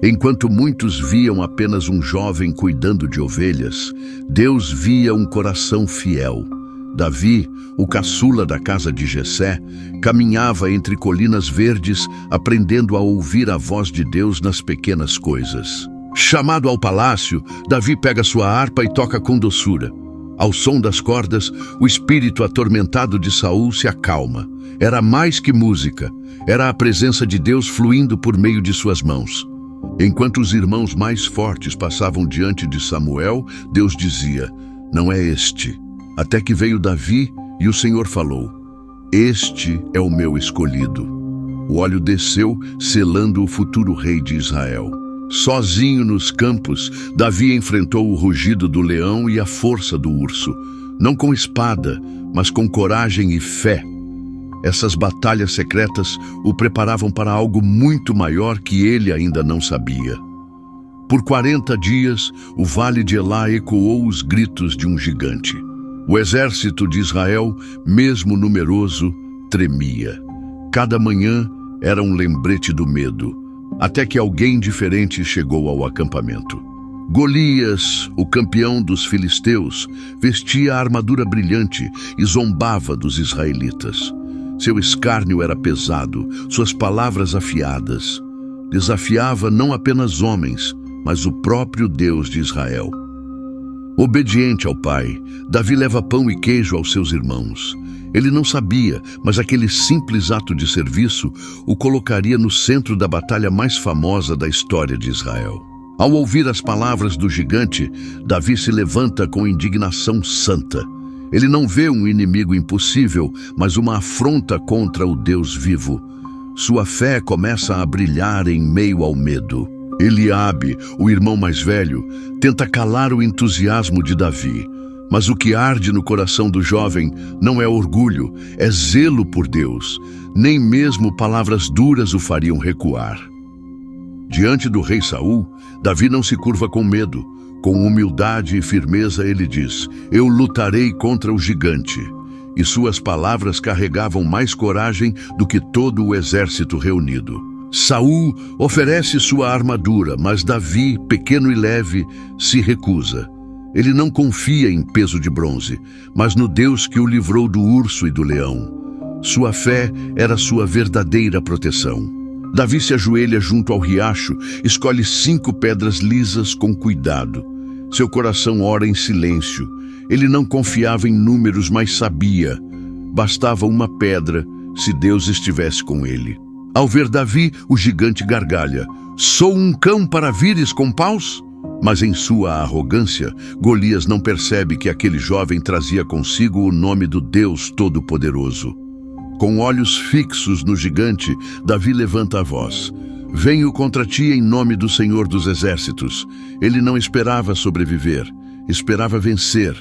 Enquanto muitos viam apenas um jovem cuidando de ovelhas, Deus via um coração fiel. Davi, o caçula da casa de Jessé, caminhava entre colinas verdes, aprendendo a ouvir a voz de Deus nas pequenas coisas. Chamado ao palácio, Davi pega sua harpa e toca com doçura. Ao som das cordas, o espírito atormentado de Saul se acalma. Era mais que música, era a presença de Deus fluindo por meio de suas mãos. Enquanto os irmãos mais fortes passavam diante de Samuel, Deus dizia: "Não é este." Até que veio Davi e o Senhor falou: "Este é o meu escolhido." O óleo desceu, selando o futuro rei de Israel. Sozinho nos campos, Davi enfrentou o rugido do leão e a força do urso, não com espada, mas com coragem e fé. Essas batalhas secretas o preparavam para algo muito maior que ele ainda não sabia. Por 40 dias, o vale de Elá ecoou os gritos de um gigante. O exército de Israel, mesmo numeroso, tremia. Cada manhã era um lembrete do medo, até que alguém diferente chegou ao acampamento. Golias, o campeão dos filisteus, vestia a armadura brilhante e zombava dos israelitas. Seu escárnio era pesado, suas palavras afiadas. Desafiava não apenas homens, mas o próprio Deus de Israel. Obediente ao pai, Davi leva pão e queijo aos seus irmãos. Ele não sabia, mas aquele simples ato de serviço o colocaria no centro da batalha mais famosa da história de Israel. Ao ouvir as palavras do gigante, Davi se levanta com indignação santa. Ele não vê um inimigo impossível, mas uma afronta contra o Deus vivo. Sua fé começa a brilhar em meio ao medo. Eliabe, o irmão mais velho, tenta calar o entusiasmo de Davi. Mas o que arde no coração do jovem não é orgulho, é zelo por Deus. Nem mesmo palavras duras o fariam recuar. Diante do rei Saul, Davi não se curva com medo. Com humildade e firmeza ele diz: "Eu lutarei contra o gigante." E suas palavras carregavam mais coragem do que todo o exército reunido. Saul oferece sua armadura, mas Davi, pequeno e leve, se recusa. Ele não confia em peso de bronze, mas no Deus que o livrou do urso e do leão. Sua fé era sua verdadeira proteção. Davi se ajoelha junto ao riacho, escolhe 5 pedras lisas com cuidado. Seu coração ora em silêncio. Ele não confiava em números, mas sabia. Bastava uma pedra se Deus estivesse com ele. Ao ver Davi, o gigante gargalha: "Sou um cão para vires com paus?" Mas em sua arrogância, Golias não percebe que aquele jovem trazia consigo o nome do Deus Todo-Poderoso. Com olhos fixos no gigante, Davi levanta a voz: "Venho contra ti em nome do Senhor dos Exércitos." Ele não esperava sobreviver, esperava vencer,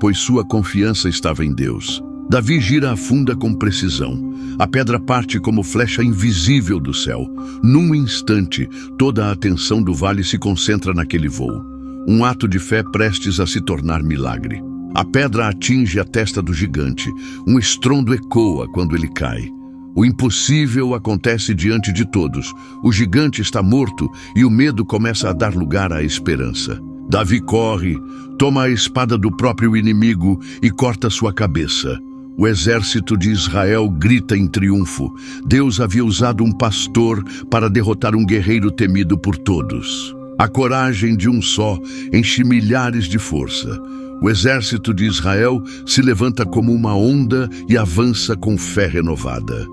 pois sua confiança estava em Deus. Davi gira a funda com precisão. A pedra parte como flecha invisível do céu. Num instante, toda a atenção do vale se concentra naquele voo. Um ato de fé prestes a se tornar milagre. A pedra atinge a testa do gigante. Um estrondo ecoa quando ele cai. O impossível acontece diante de todos. O gigante está morto e o medo começa a dar lugar à esperança. Davi corre, toma a espada do próprio inimigo e corta sua cabeça. O exército de Israel grita em triunfo. Deus havia usado um pastor para derrotar um guerreiro temido por todos. A coragem de um só enche milhares de força. O exército de Israel se levanta como uma onda e avança com fé renovada.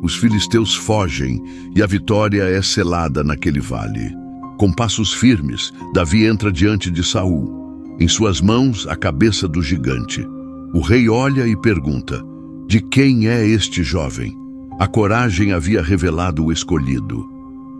Os filisteus fogem e a vitória é selada naquele vale. Com passos firmes, Davi entra diante de Saul. Em suas mãos, a cabeça do gigante. O rei olha e pergunta: "De quem é este jovem?" A coragem havia revelado o escolhido.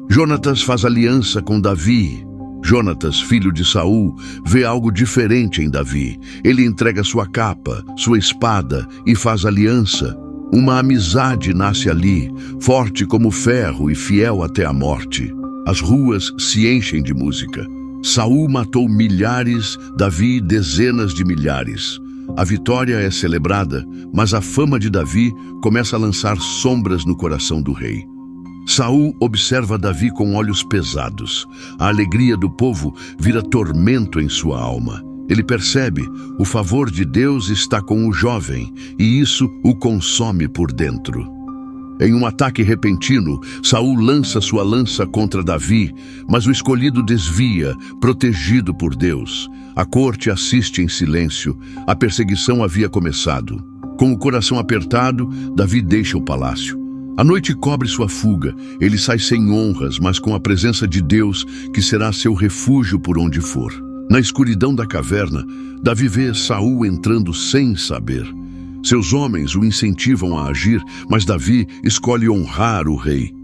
Jonatas faz aliança com Davi. Jonatas, filho de Saul, vê algo diferente em Davi. Ele entrega sua capa, sua espada e faz aliança. Uma amizade nasce ali, forte como ferro e fiel até a morte. As ruas se enchem de música. Saul matou milhares, Davi dezenas de milhares. A vitória é celebrada, mas a fama de Davi começa a lançar sombras no coração do rei. Saul observa Davi com olhos pesados. A alegria do povo vira tormento em sua alma. Ele percebe, o favor de Deus está com o jovem, e isso o consome por dentro. Em um ataque repentino, Saul lança sua lança contra Davi, mas o escolhido desvia, protegido por Deus. A corte assiste em silêncio. A perseguição havia começado. Com o coração apertado, Davi deixa o palácio. A noite cobre sua fuga. Ele sai sem honras, mas com a presença de Deus, que será seu refúgio por onde for. Na escuridão da caverna, Davi vê Saul entrando sem saber. Seus homens o incentivam a agir, mas Davi escolhe honrar o rei.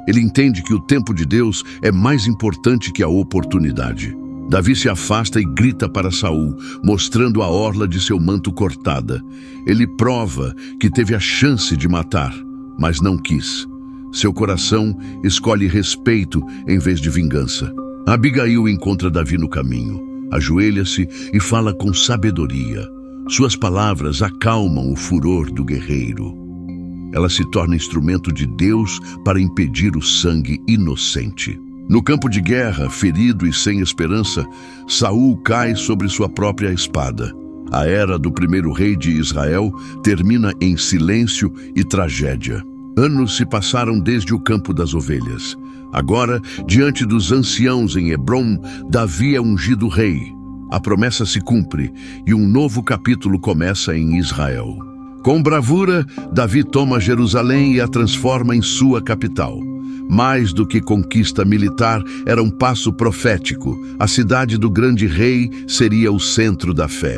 Ele entende que o tempo de Deus é mais importante que a oportunidade. Davi se afasta e grita para Saul, mostrando a orla de seu manto cortada. Ele prova que teve a chance de matar, mas não quis. Seu coração escolhe respeito em vez de vingança. Abigail encontra Davi no caminho. Ajoelha-se e fala com sabedoria. Suas palavras acalmam o furor do guerreiro. Ela se torna instrumento de Deus para impedir o sangue inocente. No campo de guerra, ferido e sem esperança, Saul cai sobre sua própria espada. A era do primeiro rei de Israel termina em silêncio e tragédia. Anos se passaram desde o campo das ovelhas. Agora, diante dos anciãos em Hebrom, Davi é ungido rei. A promessa se cumpre e um novo capítulo começa em Israel. Com bravura, Davi toma Jerusalém e a transforma em sua capital. Mais do que conquista militar, era um passo profético. A cidade do grande rei seria o centro da fé.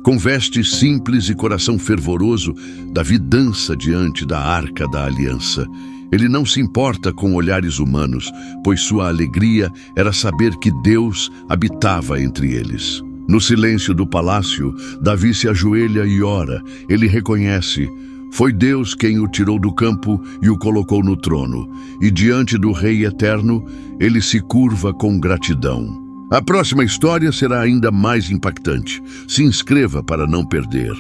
Com vestes simples e coração fervoroso, Davi dança diante da arca da aliança. Ele não se importa com olhares humanos, pois sua alegria era saber que Deus habitava entre eles. No silêncio do palácio, Davi se ajoelha e ora. Ele reconhece: foi Deus quem o tirou do campo e o colocou no trono. E diante do Rei Eterno, ele se curva com gratidão. A próxima história será ainda mais impactante. Se inscreva para não perder.